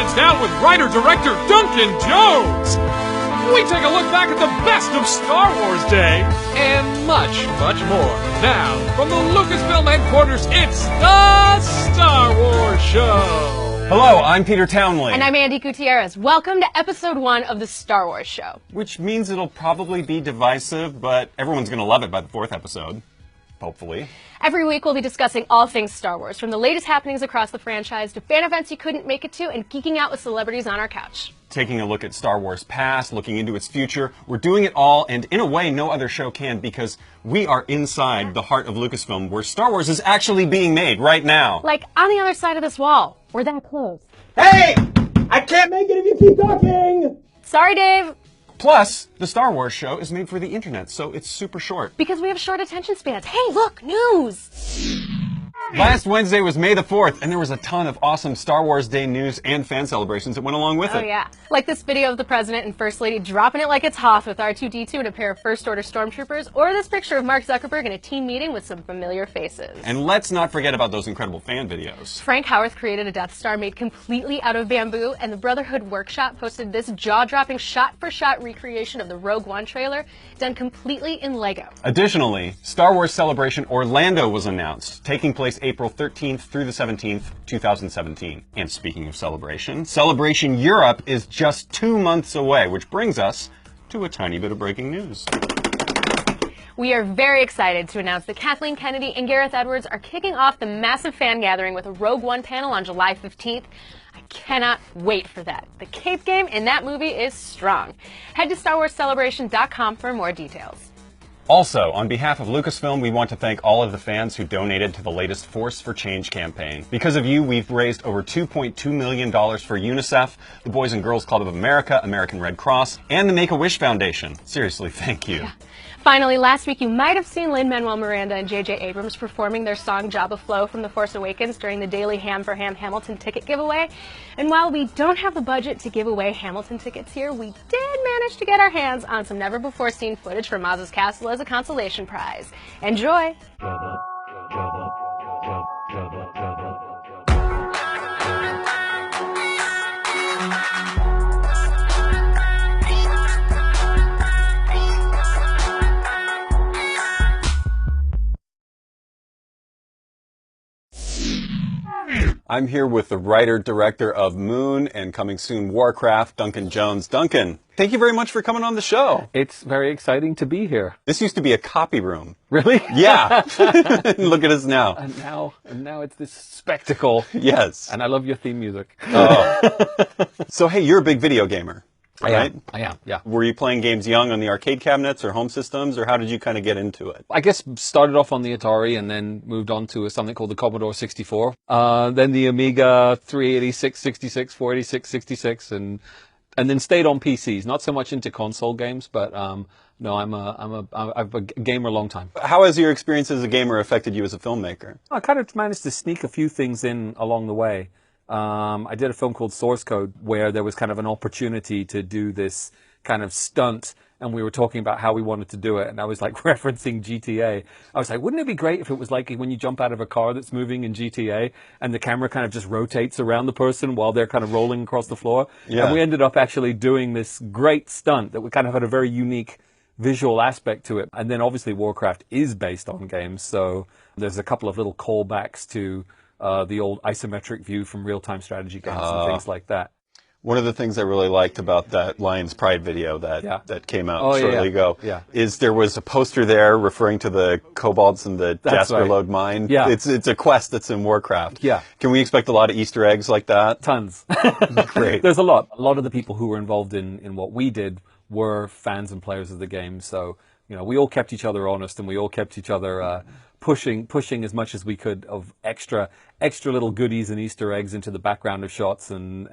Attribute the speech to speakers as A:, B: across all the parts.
A: sits down with writer-director Duncan Jones. We take a look back at the best of Star Wars Day and much, much more. Now, from the Lucasfilm headquarters, it's the Star Wars Show.
B: Hello, I'm Peter Townley.
C: And I'm Andy Gutierrez. Welcome to episode 1 of the Star Wars Show.
B: Which means it'll probably be divisive, but everyone's going to love it by the 4th episode. Hopefully.
C: Every week we'll be discussing all things Star Wars, from the latest happenings across the franchise to fan events you couldn't make it to and geeking out with celebrities on our couch.
B: Taking a look at Star Wars' past, looking into its future. We're doing it all, and in a way no other show can, because we are inside the heart of Lucasfilm, where Star Wars is actually being made right now.
C: Like on the other side of this wall. We're that close.
B: Hey! I can't make it if you keep talking!
C: Sorry, Dave.
B: Plus, the Star Wars show is made for the internet, so it's super short.
C: Because we have short attention spans. Hey, look, news!
B: Last Wednesday was May the 4th, and there was a ton of awesome Star Wars Day news and fan celebrations that went along with it.
C: Oh, yeah. Like this video of the President and First Lady dropping it like it's Hoth with R2-D2 and a pair of First Order Stormtroopers, or this picture of Mark Zuckerberg in a team meeting with some familiar faces.
B: And let's not forget about those incredible fan videos.
C: Frank Howarth created a Death Star made completely out of bamboo, and the Brotherhood Workshop posted this jaw-dropping shot-for-shot recreation of the Rogue One trailer, done completely in Lego.
B: Additionally, Star Wars Celebration Orlando was announced, taking place April 13th through the 17th, 2017. And speaking of celebration, Celebration Europe is just 2 months away, which brings us to a tiny bit of breaking news.
C: We are very excited to announce that Kathleen Kennedy and Gareth Edwards are kicking off the massive fan gathering with a Rogue One panel on July 15th. I cannot wait for that. The cape game in that movie is strong. Head to StarWarsCelebration.com for more details.
B: Also, on behalf of Lucasfilm, we want to thank all of the fans who donated to the latest Force for Change campaign. Because of you, we've raised over $2.2 million for UNICEF, the Boys and Girls Club of America, American Red Cross, and the Make-A-Wish Foundation. Seriously, thank you.
C: Yeah. Finally, last week you might have seen Lin-Manuel Miranda and J.J. Abrams performing their song Jabba Flow from The Force Awakens during the daily Ham for Ham Hamilton ticket giveaway. And while we don't have the budget to give away Hamilton tickets here, we did manage to get our hands on some never-before-seen footage from Maz's castle as a consolation prize. Enjoy!
D: Jabba, Jabba, Jabba, Jabba, Jabba.
B: I'm here with the writer-director of Moon and coming soon Warcraft, Duncan Jones. Duncan, thank you very much for coming on the show.
E: It's very exciting to be here.
B: This used to be a copy room.
E: Really?
B: Yeah. Look at us now.
E: And now it's this spectacle.
B: Yes.
E: And I love your theme music.
B: Oh. So, hey, you're a big video gamer, right?
E: I am, yeah.
B: Were you playing games young on the arcade cabinets or home systems, or how did you kind of get into it?
E: I guess started off on the Atari and then moved on to something called the Commodore 64. Then the Amiga 386, 66, 486, 66, and then stayed on PCs. Not so much into console games, but no, I've a gamer a long time.
B: How has your experience as a gamer affected you as a filmmaker?
E: I kind of managed to sneak a few things in along the way. I did a film called Source Code where there was kind of an opportunity to do this kind of stunt, and we were talking about how we wanted to do it, and I was like referencing GTA. I was like, wouldn't it be great if it was like when you jump out of a car that's moving in GTA and the camera kind of just rotates around the person while they're kind of rolling across the floor?
B: Yeah.
E: And we ended up actually doing this great stunt that we kind of had a very unique visual aspect to it. And then obviously Warcraft is based on games, so there's a couple of little callbacks to the old isometric view from real-time strategy games and things like that.
B: One of the things I really liked about that Lion's Pride video that came out shortly ago is there was a poster there referring to the kobolds and the Jasper Lode mine.
E: Yeah.
B: It's a quest that's in Warcraft.
E: Yeah.
B: Can we expect a lot of Easter eggs like that?
E: Tons.
B: Great.
E: There's a lot. A lot of the people who were involved in what we did were fans and players of the game. So, you know, we all kept each other honest and we all kept each other pushing as much as we could of extra little goodies and Easter eggs into the background of shots and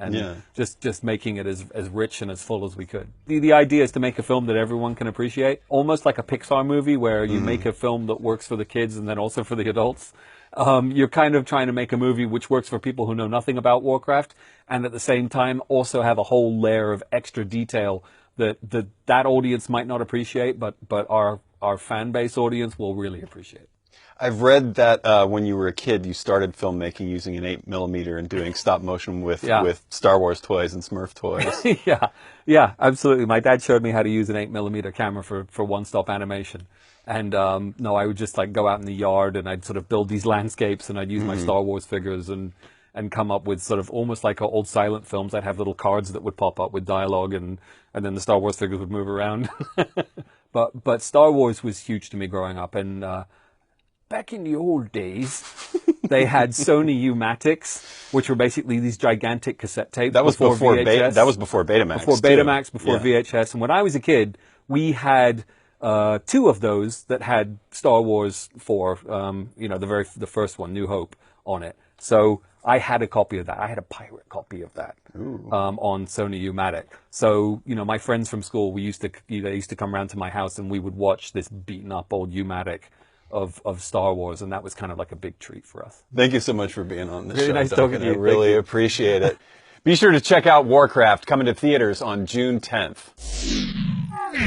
E: just making it as rich and as full as we could. The idea is to make a film that everyone can appreciate, almost like a Pixar movie where you make a film that works for the kids and then also for the adults. You're kind of trying to make a movie which works for people who know nothing about Warcraft and at the same time also have a whole layer of extra detail that audience might not appreciate, but our fan base audience will really appreciate.
B: I've read that when you were a kid, you started filmmaking using an 8mm and doing stop motion with Star Wars toys and Smurf toys.
E: Yeah, absolutely. My dad showed me how to use an 8mm camera for one-stop animation. And no, I would just like go out in the yard and I'd sort of build these landscapes and I'd use my Star Wars figures and come up with sort of almost like old silent films. I'd have little cards that would pop up with dialogue and then the Star Wars figures would move around. But Star Wars was huge to me growing up. And back in the old days, they had Sony U-Matics, which were basically these gigantic cassette tapes.
B: That was before
E: VHS.
B: That was before Betamax.
E: Before Betamax, before VHS. And when I was a kid, we had 2 of those that had Star Wars 4, the first one, New Hope, on it. So I had a copy of that. I had a pirate copy of that on Sony U-Matic. So my friends from school, they used to come around to my house and we would watch this beaten up old U-Matic of Star Wars, and that was kind of like a big treat for us.
B: Thank you so much for being on this
E: Really
B: show,
E: nice
B: Duncan.
E: talking to you.
B: I really appreciate it. Be sure to check out Warcraft, coming to theaters on June 10th.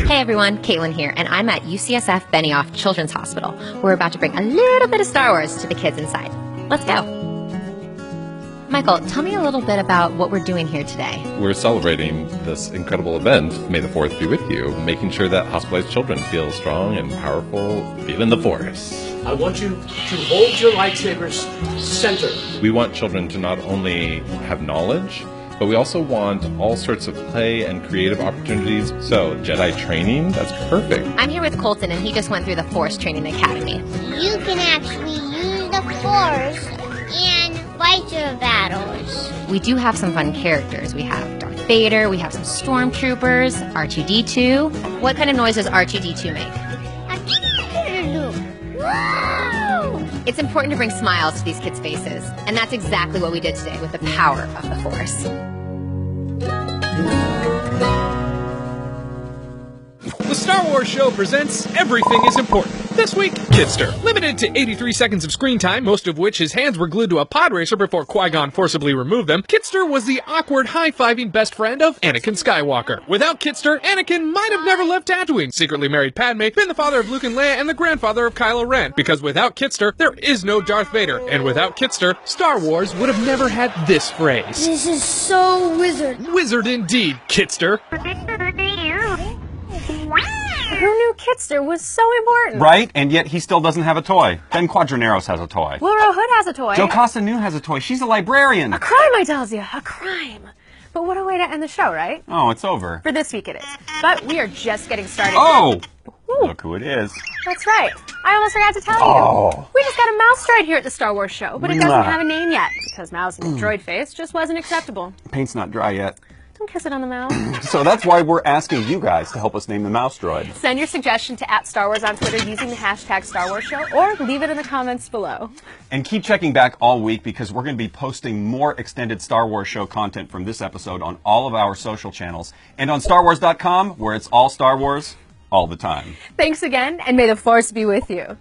F: Hey everyone, Caitlin here, and I'm at UCSF Benioff Children's Hospital. We're about to bring a little bit of Star Wars to the kids inside. Let's go. Michael, tell me a little bit about what we're doing here today.
G: We're celebrating this incredible event, May the 4th be with you, making sure that hospitalized children feel strong and powerful, feeling the Force.
H: I want you to hold your lightsabers center.
G: We want children to not only have knowledge, but we also want all sorts of play and creative opportunities. So, Jedi training, that's perfect.
F: I'm here with Colton, and he just went through the Force Training Academy.
I: You can actually use the Force and fight your battles.
F: We do have some fun characters. We have Darth Vader, we have some stormtroopers, R2-D2. What kind of noise does R2-D2 make?
I: Whoa!
F: It's important to bring smiles to these kids' faces, and that's exactly what we did today with the power of the Force.
A: The Star Wars Show presents Everything is Important. This week, Kidster. Limited to 83 seconds of screen time, most of which his hands were glued to a pod racer before Qui-Gon forcibly removed them, Kidster was the awkward high-fiving best friend of Anakin Skywalker. Without Kidster, Anakin might have never left Tatooine, secretly married Padme, been the father of Luke and Leia, and the grandfather of Kylo Ren. Because without Kidster, there is no Darth Vader. And without Kidster, Star Wars would have never had this phrase.
I: This is so wizard.
A: Wizard indeed, Kidster.
C: Who knew Kidster was so important?
B: Right? And yet he still doesn't have a toy. Ben Quadraneros has a toy.
C: Laura Hood has a toy.
B: Joe Castanew has a toy. She's a librarian.
C: A crime, I tells you. A crime. But what a way to end the show, right?
B: Oh, it's over.
C: For this week it is. But we are just getting started.
B: Oh!
C: Ooh.
B: Look who it is.
C: That's right. I almost forgot to tell you. We just got a mouse droid here at the Star Wars Show, but it doesn't have a name yet, because mouse in the droid face just wasn't acceptable.
B: Paint's not dry yet.
C: Don't kiss it on the mouth.
B: So that's why we're asking you guys to help us name the mouse droid.
C: Send your suggestion to @StarWars on Twitter using the hashtag Star Wars Show, or leave it in the comments below.
B: And keep checking back all week because we're going to be posting more extended Star Wars Show content from this episode on all of our social channels and on StarWars.com, where it's all Star Wars all the time.
C: Thanks again, and may the Force be with you.